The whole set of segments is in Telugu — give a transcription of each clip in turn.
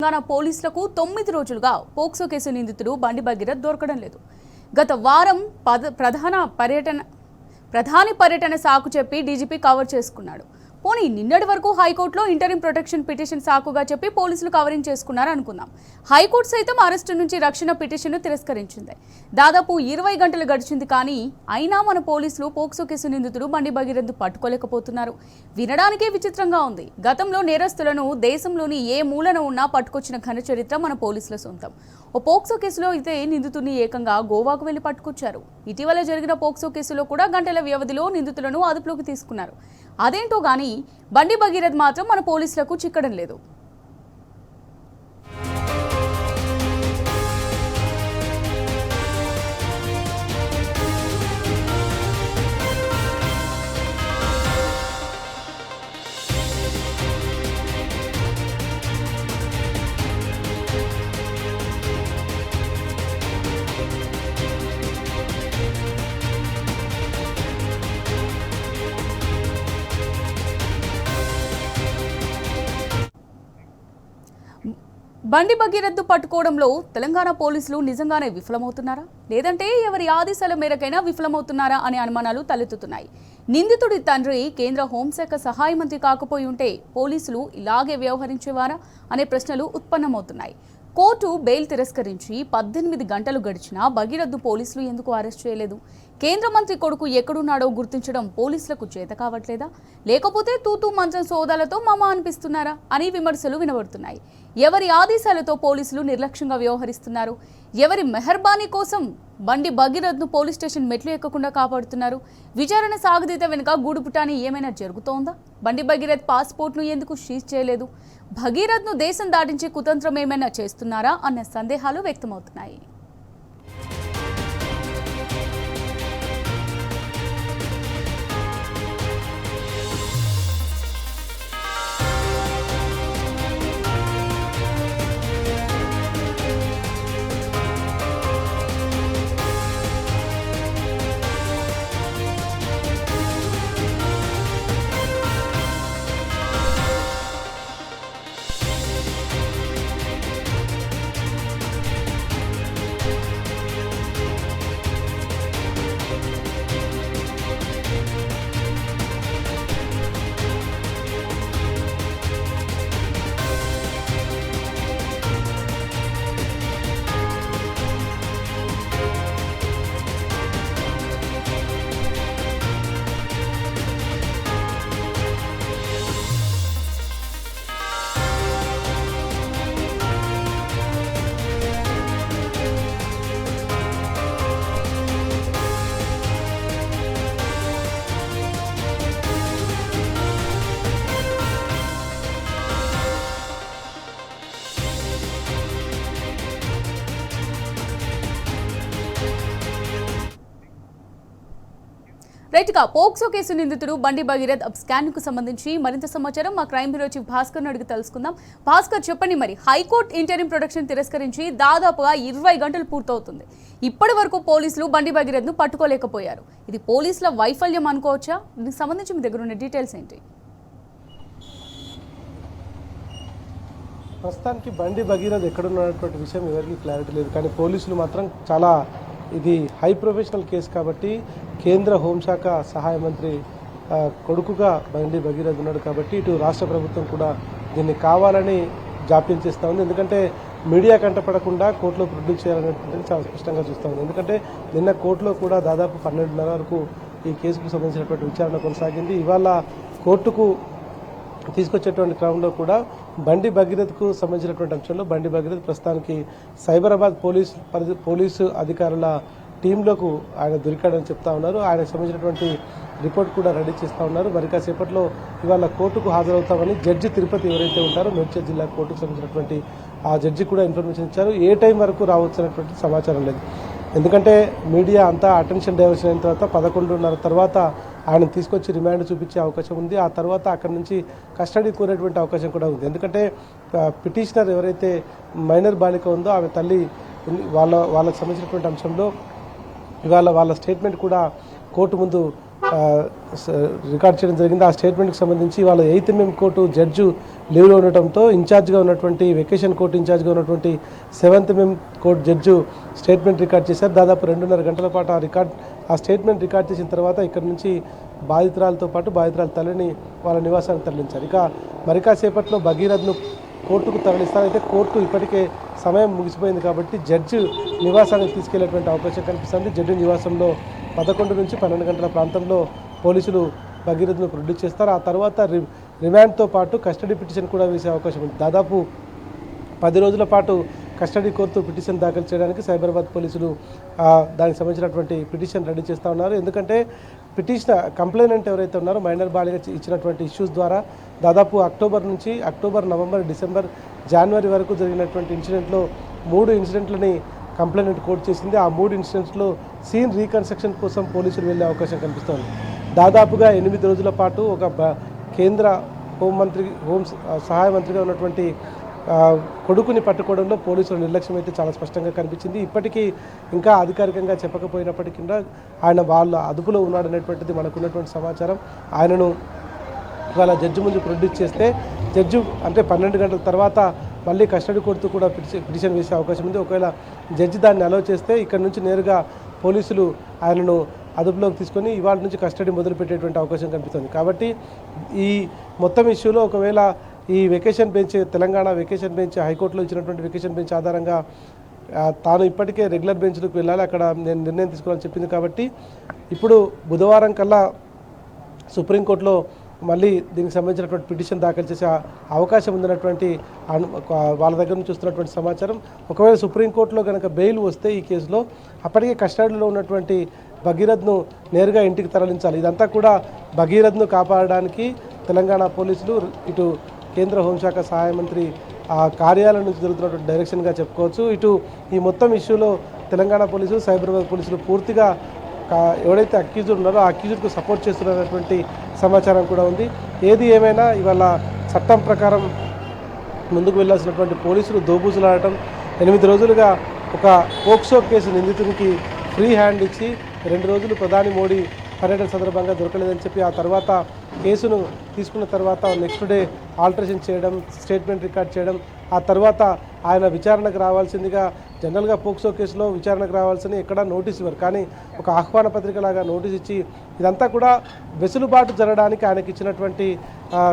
తెలంగాణ పోలీసులకు 9 రోజులుగా పోక్సో కేసు నిందితుడు బండి భగీరథ్ దొరకడం లేదు. గత వారం ప్రధాని పర్యటన సాకు చెప్పి డీజీపీ కవర్ చేసుకున్నాడు. పోనీ నిన్నటి వరకు హైకోర్టులో ఇంటరిమ్ ప్రొటెక్షన్ పిటిషన్ సాకుగా చెప్పి పోలీసులు కవరింగ్ చేసుకున్నారు అనుకుందాం. హైకోర్టు సైతం అరెస్టు నుంచి రక్షణ పిటిషన్ను తిరస్కరించింది. దాదాపు 20 గంటలు గడిచింది, కానీ అయినా మన పోలీసులు పోక్సో కేసు నిందితుడు బండి భగీరథ్ పట్టుకోలేకపోతున్నారు. వినడానికే విచిత్రంగా ఉంది. గతంలో నేరస్తులను దేశంలోని ఏ మూలన ఉన్నా పట్టుకొచ్చిన ఘన చరిత్ర మన పోలీసుల సొంతం. ఓ పోక్సో కేసులో అయితే నిందితుడిని ఏకంగా గోవాకు వెళ్లి పట్టుకొచ్చారు. ఇటీవల జరిగిన పోక్సో కేసులో కూడా గంటల వ్యవధిలో నిందితులను అదుపులోకి తీసుకున్నారు. అదేంటో గానీ బండి భగీరథ్ మాత్రం మన పోలీసులకు చిక్కడం లేదు. బండి భగీరథ్ పట్టుకోవడంలో తెలంగాణ పోలీసులు నిజంగానే విఫలమవుతున్నారా, లేదంటే ఎవరి ఆదేశాల మేరకైనా విఫలమవుతున్నారా అనే అనుమానాలు తలెత్తుతున్నాయి. నిందితుడి తండ్రి కేంద్ర హోంశాఖ సహాయ మంత్రి కాకపోయి ఉంటే పోలీసులు ఇలాగే వ్యవహరించేవారా అనే ప్రశ్నలు ఉత్పన్నమవుతున్నాయి. కోర్టు బెయిల్ తిరస్కరించి 18 గంటలు గడిచినా భగీరథ్ పోలీసులు ఎందుకు అరెస్ట్ చేయలేదు? కేంద్ర మంత్రి కొడుకు ఎక్కడున్నాడో గుర్తించడం పోలీసులకు చేత కావట్లేదా, లేకపోతే తూతూ మంచం సోదాలతో మమ అనిపిస్తున్నారా అని విమర్శలు వినబడుతున్నాయి. ఎవరి ఆదేశాలతో పోలీసులు నిర్లక్ష్యంగా వ్యవహరిస్తున్నారు? ఎవరి మెహర్బానీ కోసం బండి భగీరథ్ను పోలీస్ స్టేషన్ మెట్లు ఎక్కకుండా కాపాడుతున్నారు? విచారణ సాగుదీత వెనుక గూడుపుటాని ఏమైనా జరుగుతోందా? బండి భగీరథ్ పాస్పోర్ట్ను ఎందుకు సీజ్ చేయలేదు? భగీరథ్ను దేశం దాటించే కుతంత్రం ఏమైనా చేస్తున్నారా అన్న సందేహాలు వ్యక్తమవుతున్నాయి. రైట్గా పోక్సో కేసు నిందితుడు బండి భగీరథ్ స్కాన్ కు సంబంధించి మరింత సమాచారం మా క్రైమ్ బ్యూరో చీఫ్ భాస్కర్ అడిగి తెలుసుకుందాం. భాస్కర్, చెప్పండి, మరి హైకోర్టు ఇంటరిమ్ ప్రొటెక్షన్ తిరస్కరించి దాదాపుగా 20 గంటలు పూర్తవుతుంది. ఇప్పటి వరకు పోలీసులు బండి భగీరథ్ను పట్టుకోలేకపోయారు. ఇది పోలీసుల వైఫల్యం అనుకోవచ్చా? దీనికి సంబంధించి మీ దగ్గర ఉన్న డీటెయిల్స్ ఏంటి? ప్రస్తుతానికి బండి భగీరథ్ ఎక్కడున్నటువంటి విషయం ఎవరికి క్లారిటీ లేదు. కానీ పోలీసులు మాత్రం చాలా ఇది హై ప్రొఫెషనల్ కేసు కాబట్టి కేంద్ర హోంశాఖ సహాయ మంత్రి కొడుకుగా బండి భగీరథ్ ఉన్నాడు కాబట్టి ఇటు రాష్ట్ర ప్రభుత్వం కూడా దీన్ని కావాలని జాప్యం చేస్తూ ఉంది. ఎందుకంటే మీడియా కంటపడకుండా కోర్టులో ప్రొడ్యూస్ చేయాలనేటువంటిది చాలా స్పష్టంగా చూస్తూ ఉంది. ఎందుకంటే నిన్న కోర్టులో కూడా దాదాపు 12:30 వరకు ఈ కేసుకు సంబంధించినటువంటి విచారణ కొనసాగింది. ఇవాళ కోర్టుకు తీసుకొచ్చేటువంటి క్రమంలో కూడా బండి భగీరథ్కు సంబంధించినటువంటి అంశంలో బండి భగీరథ్ ప్రస్తుతానికి సైబరాబాద్ పోలీసు అధికారుల టీంలోకి ఆయన దొరికాడని చెప్తా ఉన్నారు. ఆయనకు సంబంధించినటువంటి రిపోర్ట్ కూడా రెడీ చేస్తూ ఉన్నారు. మరి కాసేపట్లో ఇవాళ కోర్టుకు హాజరవుతామని జడ్జి తిరుపతి ఎవరైతే ఉంటారో మేడ్చల్ జిల్లా కోర్టుకు సంబంధించినటువంటి ఆ జడ్జి కూడా ఇన్ఫర్మేషన్ ఇచ్చారు. ఏ టైం వరకు రావచ్చు అనేటువంటి సమాచారం లేదు. ఎందుకంటే మీడియా అంతా అటెన్షన్ డైవర్షన్ అయిన తర్వాత 11:30 తర్వాత ఆయన తీసుకొచ్చి రిమాండ్ చూపించే అవకాశం ఉంది. ఆ తర్వాత అక్కడి నుంచి కస్టడీ కోరేటువంటి అవకాశం కూడా ఉంది. ఎందుకంటే పిటిషనర్ ఎవరైతే మైనర్ బాలిక ఉందో ఆమె తల్లి వాళ్ళకు సంబంధించినటువంటి అంశంలో ఇవాళ వాళ్ళ స్టేట్మెంట్ కూడా కోర్టు ముందు రికార్డ్ చేయడం జరిగింది. ఆ స్టేట్మెంట్కి సంబంధించి వాళ్ళ 8th MEM కోర్టు జడ్జి లీవ్లో ఉండటంతో ఇన్ఛార్జ్గా ఉన్నటువంటి వెకేషన్ కోర్టు ఇన్ఛార్జ్గా ఉన్నటువంటి 7th MEM court judge statement record చేశారు. దాదాపు 2.5 గంటల పాటు ఆ స్టేట్మెంట్ రికార్డ్ చేసిన తర్వాత ఇక్కడ నుంచి బాధితురాలతో పాటు బాధితురాల తల్లిని వాళ్ళ నివాసానికి తరలించారు. ఇక మరి కాసేపట్లో భగీరథ్ను కోర్టుకు తరలిస్తారు. అయితే కోర్టు ఇప్పటికే సమయం ముగిసిపోయింది కాబట్టి జడ్జి నివాసానికి తీసుకెళ్లేటువంటి అవకాశం కనిపిస్తుంది. జడ్జి నివాసంలో 11 నుంచి 12 గంటల ప్రాంతంలో పోలీసులు భగీరథ్ను ప్రొడ్యూస్ చేస్తారు. ఆ తర్వాత రిమాండ్తో పాటు కస్టడీ పిటిషన్ కూడా వేసే అవకాశం ఉంది. దాదాపు 10 రోజుల పాటు కస్టడీ కోర్టు పిటిషన్ దాఖలు చేయడానికి సైబరాబాద్ పోలీసులు దానికి సంబంధించినటువంటి పిటిషన్ రెడీ చేస్తూ ఉన్నారు. ఎందుకంటే కంప్లైనెంట్ ఎవరైతే ఉన్నారో మైనర్ బాలిక ఇచ్చినటువంటి ఇష్యూస్ ద్వారా దాదాపు అక్టోబర్ నుంచి నవంబర్, డిసెంబర్, జనవరి వరకు జరిగినటువంటి ఇన్సిడెంట్లో 3 ఇన్సిడెంట్లని కంప్లైనెంట్ కోర్టు చేసింది. ఆ 3 ఇన్సిడెంట్స్లో సీన్ రీకన్స్ట్రక్షన్ కోసం పోలీసులు వెళ్ళే అవకాశం కనిపిస్తోంది. దాదాపుగా 8 రోజుల పాటు ఒక కేంద్ర హోం సహాయ మంత్రిగా ఉన్నటువంటి కొడుకుని పట్టుకోవడంలో పోలీసుల నిర్లక్ష్యం అయితే చాలా స్పష్టంగా కనిపించింది. ఇప్పటికీ ఇంకా అధికారికంగా చెప్పకపోయినప్పటికీ ఆయన వాళ్ళ అదుపులో ఉన్నాడనేటువంటిది మనకున్నటువంటి సమాచారం. ఆయనను ఇవాళ జడ్జి ముందు ప్రొడ్యూస్ చేస్తే జడ్జి అంటే 12 గంటల తర్వాత మళ్ళీ కస్టడీ కోర్టు కూడా పిటిషన్ వేసే అవకాశం ఉంది. ఒకవేళ జడ్జి దాన్ని అలౌ చేస్తే ఇక్కడ నుంచి నేరుగా పోలీసులు ఆయనను అదుపులోకి తీసుకొని ఇవాళ నుంచి కస్టడీ మొదలుపెట్టేటువంటి అవకాశం కనిపిస్తుంది. కాబట్టి ఈ మొత్తం ఇష్యూలో ఒకవేళ ఈ vacation bench Telangana vacation bench హైకోర్టులో ఇచ్చినటువంటి వెకేషన్ బెంచ్ ఆధారంగా తాను ఇప్పటికే రెగ్యులర్ బెంచ్లకు వెళ్ళాలి, అక్కడ నేను నిర్ణయం తీసుకోవాలని చెప్పింది. కాబట్టి ఇప్పుడు బుధవారం కల్లా సుప్రీంకోర్టులో మళ్ళీ దీనికి సంబంధించినటువంటి పిటిషన్ దాఖలు చేసే అవకాశం ఉందన్నటువంటి వాళ్ళ దగ్గర నుంచి వస్తున్నటువంటి సమాచారం. ఒకవేళ సుప్రీంకోర్టులో కనుక బెయిల్ వస్తే ఈ కేసులో అప్పటికే కస్టడీలో ఉన్నటువంటి భగీరథ్ను నేరుగా ఇంటికి తరలించాలి. ఇదంతా కూడా భగీరథ్ను కాపాడడానికి తెలంగాణ పోలీసులు ఇటు కేంద్ర హోంశాఖ సహాయ మంత్రి కార్యాలయం నుంచి జరుగుతున్నటువంటి డైరెక్షన్గా చెప్పుకోవచ్చు. ఇటు ఈ మొత్తం ఇష్యూలో తెలంగాణ పోలీసులు సైబరాబాద్ పోలీసులు పూర్తిగా ఎవరైతే అక్యూజ్డ్ ఉన్నారో ఆ అక్యూజ్డ్కు సపోర్ట్ చేస్తున్నటువంటి సమాచారం కూడా ఉంది. ఏది ఏమైనా ఇవాళ చట్టం ప్రకారం ముందుకు వెళ్లాల్సినటువంటి పోలీసులు దోబూసులాడటం, 8 రోజులుగా ఒక పోక్సో కేసు నిందితునికి ఫ్రీ హ్యాండ్ ఇచ్చి 2 రోజులు ప్రధాని మోడీ పర్యటన సందర్భంగా దొరకలేదని చెప్పి ఆ తర్వాత కేసును తీసుకున్న తర్వాత నెక్స్ట్ డే ఆల్టరేషన్ చేయడం, స్టేట్మెంట్ రికార్డ్ చేయడం, ఆ తర్వాత ఆయన విచారణకు రావాల్సిందిగా జనరల్గా పోక్సో కేసులో విచారణకు రావాల్సిన ఎక్కడా నోటీస్ ఇవ్వరు, కానీ ఒక ఆహ్వాన పత్రికలాగా నోటీస్ ఇచ్చి ఇదంతా కూడా వెసులుబాటు జరగడానికి ఆయనకి ఇచ్చినటువంటి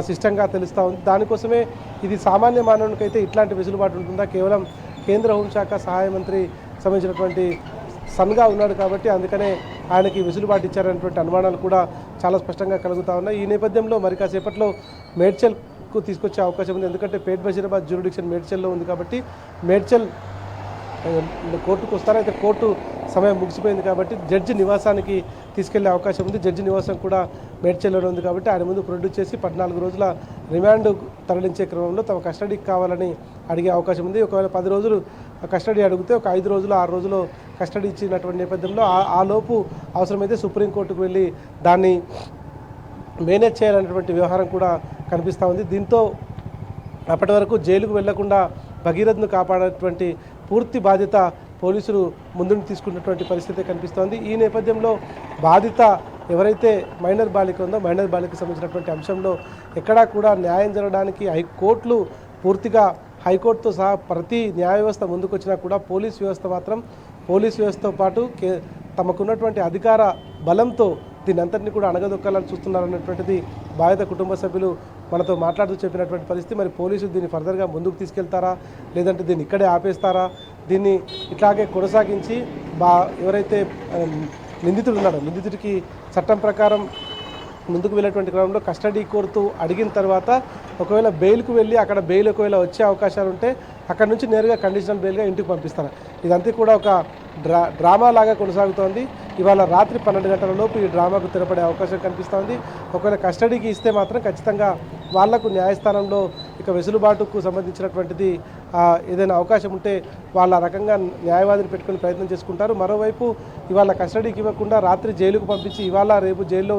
సిస్టంగా తెలుస్తూ ఉంది. దానికోసమే ఇది సామాన్య మానవునికైతే ఇట్లాంటి వెసులుబాటు ఉంటుందా, కేవలం కేంద్ర హోంశాఖ సహాయ మంత్రి సంబంధించినటువంటి సన్గా ఉన్నాడు కాబట్టి అందుకనే ఆయనకి వెసులుబాటు ఇచ్చారనేటువంటి అనుమానాలు కూడా చాలా స్పష్టంగా కలుగుతూ ఉన్నాయి. ఈ నేపథ్యంలో మరి కాసేపట్లో మేడ్చల్కు తీసుకొచ్చే అవకాశం ఉంది. ఎందుకంటే పేట్ బషీరాబాద్ జ్యూరిడిక్షన్ మేడ్చల్లో ఉంది కాబట్టి మేడ్చల్ కోర్టుకు వస్తారు. అయితే కోర్టు సమయం ముగిసిపోయింది కాబట్టి జడ్జి నివాసానికి తీసుకెళ్లే అవకాశం ఉంది. జడ్జి నివాసం కూడా మేడ్చల్లోనే ఉంది కాబట్టి ఆయన ముందు ప్రొడ్యూస్ చేసి 14 రోజుల రిమాండ్ తరలించే క్రమంలో తమ కస్టడీకి కావాలని అడిగే అవకాశం ఉంది. ఒకవేళ 10 రోజులు కస్టడీ అడిగితే ఒక 5 రోజులు 6 రోజులు కస్టడీ ఇచ్చినటువంటి నేపథ్యంలో ఆ లోపు అవసరమైతే సుప్రీంకోర్టుకు వెళ్ళి దాన్ని మేనేజ్ చేయాలనేటువంటి వ్యవహారం కూడా కనిపిస్తూ ఉంది. దీంతో అప్పటి వరకు జైలుకు వెళ్లకుండా భగీరథ్ను కాపాడేటువంటి పూర్తి బాధ్యత పోలీసులు ముందుకు తీసుకున్నటువంటి పరిస్థితి కనిపిస్తోంది. ఈ నేపథ్యంలో బాధిత ఎవరైతే మైనర్ బాలిక ఉందో మైనర్ బాలికకు సంబంధించినటువంటి అంశంలో ఎక్కడా కూడా న్యాయం జరగడానికి హైకోర్టులు పూర్తిగా హైకోర్టుతో సహా ప్రతి న్యాయ వ్యవస్థ ముందుకొచ్చినా కూడా పోలీస్ వ్యవస్థ మాత్రం పోలీస్ వ్యవస్థతో పాటు తమకున్నటువంటి అధికార బలంతో దీని అంతటిని కూడా అణగదొక్కాలని చూస్తున్నారన్నటువంటిది బాధిత కుటుంబ సభ్యులు మనతో మాట్లాడుతూ చెప్పినటువంటి పరిస్థితి. మరి పోలీసులు దీన్ని ఫర్దర్గా ముందుకు తీసుకెళ్తారా, లేదంటే దీన్ని ఇక్కడే ఆపేస్తారా, దీన్ని ఇట్లాగే కొనసాగించి ఎవరైతే నిందితుడు ఉన్నాడో నిందితుడికి చట్టం ప్రకారం ముందుకు వెళ్ళేటువంటి క్రమంలో కస్టడీ కోరుతూ అడిగిన తర్వాత ఒకవేళ బెయిల్కు వెళ్ళి అక్కడ బెయిల్ ఒకవేళ వచ్చే అవకాశాలు ఉంటే అక్కడ నుంచి నేరుగా కండిషనల్ బెయిల్గా ఇంటికి పంపిస్తారు. ఇదంతా కూడా ఒక డ్రామా లాగా కొనసాగుతోంది. ఇవాళ రాత్రి 12 గంటల లోపు ఈ డ్రామాకు తెరపడే అవకాశం కనిపిస్తోంది. ఒకవేళ కస్టడీకి ఇస్తే మాత్రం ఖచ్చితంగా వాళ్లకు న్యాయస్థానంలో ఇక వెసులుబాటుకు సంబంధించినటువంటిది ఏదైనా అవకాశం ఉంటే వాళ్ళ రకంగా న్యాయవాదిని పెట్టుకుని ప్రయత్నం చేసుకుంటారు. మరోవైపు ఇవాళ కస్టడీకి ఇవ్వకుండా రాత్రి జైలుకు పంపించి ఇవాళ రేపు జైల్లో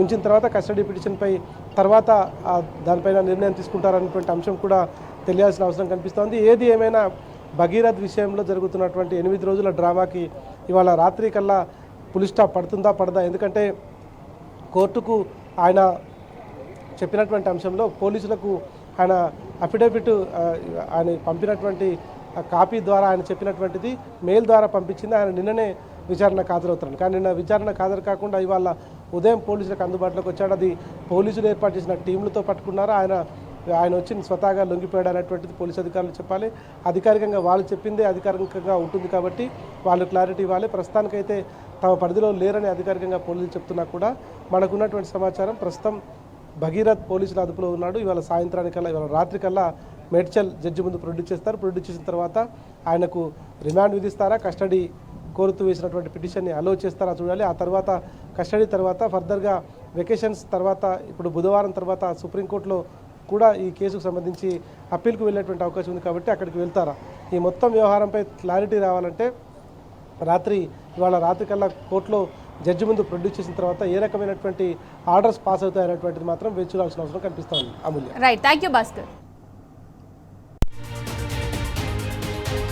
ఉంచిన తర్వాత కస్టడీ పిటిషన్పై తర్వాత దానిపైన నిర్ణయం తీసుకుంటారన్నటువంటి అంశం కూడా తెలియాల్సిన అవసరం కనిపిస్తోంది. ఏది ఏమైనా భగీరథ్ విషయంలో జరుగుతున్నటువంటి 8 రోజుల డ్రామాకి ఇవాళ రాత్రి కల్లా పులి స్టాప్ పడుతుందా పడదా, ఎందుకంటే కోర్టుకు ఆయన చెప్పినటువంటి అంశంలో పోలీసులకు ఆయన అఫిడవిట్ ఆయన పంపినటువంటి కాపీ ద్వారా ఆయన చెప్పినటువంటిది మెయిల్ ద్వారా పంపించింది. ఆయన నిన్ననే విచారణకు హాజరవుతున్నాడు. కానీ నిన్న విచారణకు హాజరు కాకుండా ఇవాళ ఉదయం పోలీసులకు అందుబాటులోకి వచ్చాడు. అది పోలీసులు ఏర్పాటు చేసిన టీంలతో పట్టుకున్నారు. ఆయన వచ్చి స్వతహాగా లొంగిపోయాడు అనేటువంటిది పోలీసు అధికారులు చెప్పాలి. అధికారికంగా వాళ్ళు చెప్పిందే అధికారికంగా ఉంటుంది కాబట్టి వాళ్ళు క్లారిటీ ఇవ్వాలి. ప్రస్తుతానికైతే తమ పరిధిలో లేరని అధికారికంగా పోలీసులు చెప్తున్నా కూడా మనకున్నటువంటి సమాచారం ప్రస్తుతం భగీరథ్ పోలీసుల అదుపులో ఉన్నాడు. ఇవాళ సాయంత్రానికల్లా ఇవాళ రాత్రికల్లా మేడ్చల్ జడ్జి ముందు ప్రొడ్యూస్ చేస్తారు. ప్రొడ్యూస్ చేసిన తర్వాత ఆయనకు రిమాండ్ విధిస్తారా, కస్టడీ కోరుతూ వేసినటువంటి పిటిషన్ని అలో చేస్తారా చూడాలి. ఆ తర్వాత కస్టడీ తర్వాత ఫర్దర్గా వెకేషన్స్ తర్వాత ఇప్పుడు బుధవారం తర్వాత సుప్రీంకోర్టులో కూడా ఈ కేసుకు సంబంధించి అప్పీల్కు వెళ్ళేటువంటి అవకాశం ఉంది కాబట్టి అక్కడికి వెళ్తారా. ఈ మొత్తం వ్యవహారంపై క్లారిటీ రావాలంటే ఇవాళ రాత్రికల్లా కోర్టులో జడ్జి ముందు ప్రొడ్యూస్ చేసిన తర్వాత ఏ రకమైనటువంటి ఆర్డర్స్ పాస్ అవుతాయనేటువంటిది మాత్రం వేచి చూడాల్సిన అవసరం కనిపిస్తోంది. Amulya. Right, thank you Bhaskar.